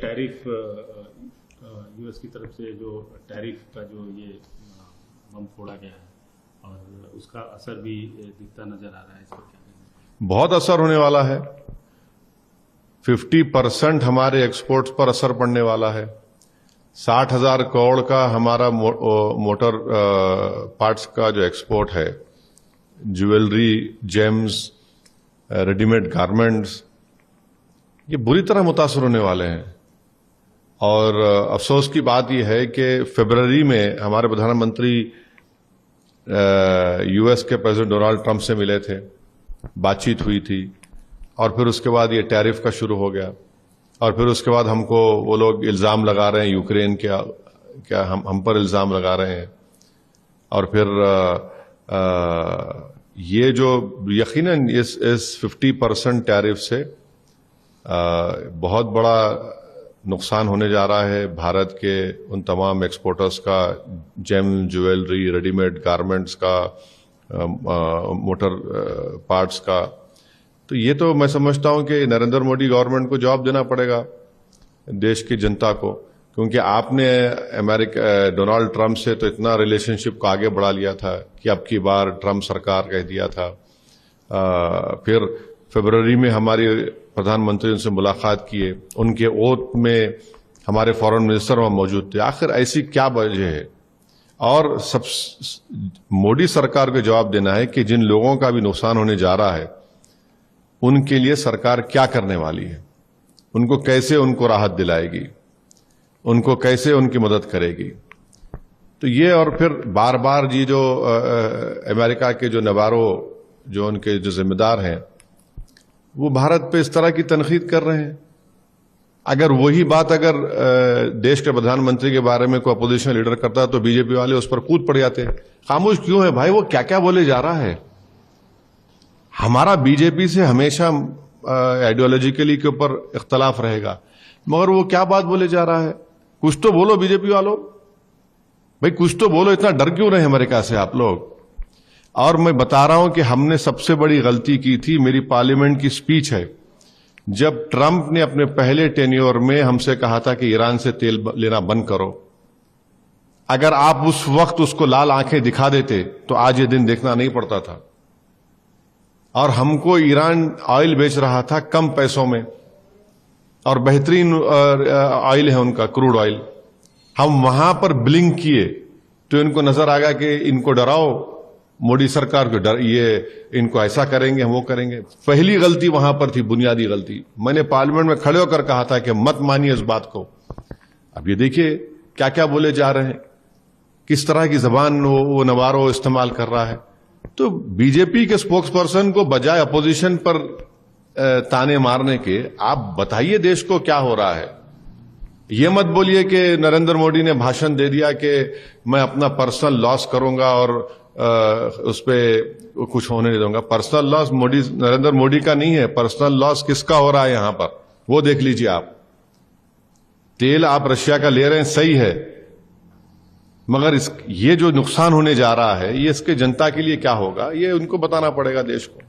Tariff US की तरफ से जो टैरिफ का जो ये बम फोड़ा गया है और उसका असर भी दिखता नजर आ रहा है, इस पर क्या कहेंगे? बहुत असर होने वाला है। 50% हमारे एक्सपोर्ट्स पर असर पड़ने वाला है। 60,000 करोड़ का हमारा मोटर पार्ट्स का जो एक्सपोर्ट है, ज्वेलरी, जेम्स, रेडीमेड गारमेंट्स, ये बुरी तरह मुतासर होने वाले हैं। और अफसोस की बात यह है कि फरवरी में हमारे प्रधानमंत्री यूएस के प्रेसिडेंट डोनाल्ड ट्रंप से मिले थे, बातचीत हुई थी, और फिर उसके बाद ये टैरिफ का शुरू हो गया। और फिर उसके बाद हमको वो लोग इल्जाम लगा रहे हैं, यूक्रेन क्या हम पर इल्जाम लगा रहे हैं। और फिर ये जो यकीनन इस 50% टैरिफ से बहुत बड़ा नुकसान होने जा रहा है भारत के उन तमाम एक्सपोर्टर्स का, जेम, ज्वेलरी, रेडीमेड गारमेंट्स का, मोटर पार्ट्स का। तो ये तो मैं समझता हूं कि नरेंद्र मोदी गवर्नमेंट को जवाब देना पड़ेगा देश की जनता को, क्योंकि आपने डोनाल्ड ट्रंप से तो इतना रिलेशनशिप को आगे बढ़ा लिया था कि अब की बार ट्रंप सरकार कह दिया था। फिर फरवरी में हमारी प्रधानमंत्री उनसे मुलाकात किए, उनके ओथ में हमारे फॉरेन मिनिस्टर वहां मौजूद थे। आखिर ऐसी क्या वजह है? और सब मोदी सरकार को जवाब देना है कि जिन लोगों का भी नुकसान होने जा रहा है उनके लिए सरकार क्या करने वाली है, उनको कैसे उनको राहत दिलाएगी, उनको कैसे उनकी मदद करेगी। तो ये और फिर बार बार ये जो अमेरिका के जो नवारो, जो उनके जो जिम्मेदार हैं, वो भारत पे इस तरह की तनकीद कर रहे हैं। अगर वही बात अगर देश के प्रधानमंत्री के बारे में कोई अपोजिशन लीडर करता तो बीजेपी वाले उस पर कूद पड़ जाते। खामोश क्यों है भाई? वो क्या क्या बोले जा रहा है। हमारा बीजेपी से हमेशा आइडियोलॉजिकली के ऊपर इख्तलाफ रहेगा, मगर वो क्या बात बोले जा रहा है? कुछ तो बोलो बीजेपी वालों, भाई कुछ तो बोलो। इतना डर क्यों रहे अमेरिका से आप लोग? और मैं बता रहा हूं कि हमने सबसे बड़ी गलती की थी। मेरी पार्लियामेंट की स्पीच है, जब ट्रंप ने अपने पहले टेन्योर में हमसे कहा था कि ईरान से तेल लेना बंद करो। अगर आप उस वक्त उसको लाल आंखें दिखा देते तो आज ये दिन देखना नहीं पड़ता था। और हमको ईरान ऑयल बेच रहा था कम पैसों में, और बेहतरीन ऑयल है उनका, क्रूड ऑयल। हम वहां पर ब्लिंक किए तो इनको नजर आ गया कि इनको डराओ, मोदी सरकार को डर, ये इनको ऐसा करेंगे, हम वो करेंगे। पहली गलती वहां पर थी, बुनियादी गलती। मैंने पार्लियामेंट में खड़े होकर कहा था कि मत मानिए इस बात को। अब ये देखिए क्या क्या बोले जा रहे हैं, किस तरह की जबान वो नवारो इस्तेमाल कर रहा है। तो बीजेपी के स्पोक्स पर्सन को बजाय अपोजिशन पर ताने मारने के, आप बताइए देश को क्या हो रहा है। ये मत बोलिए कि नरेंद्र मोदी ने भाषण दे दिया कि मैं अपना पर्सनल लॉस करूंगा और उस पर कुछ होने नहीं दूंगा। पर्सनल लॉस नरेंद्र मोदी का नहीं है, पर्सनल लॉस किसका हो रहा है यहां पर, वो देख लीजिए आप। तेल आप रशिया का ले रहे हैं, सही है, मगर ये जो नुकसान होने जा रहा है, ये इसके जनता के लिए क्या होगा, ये उनको बताना पड़ेगा देश को।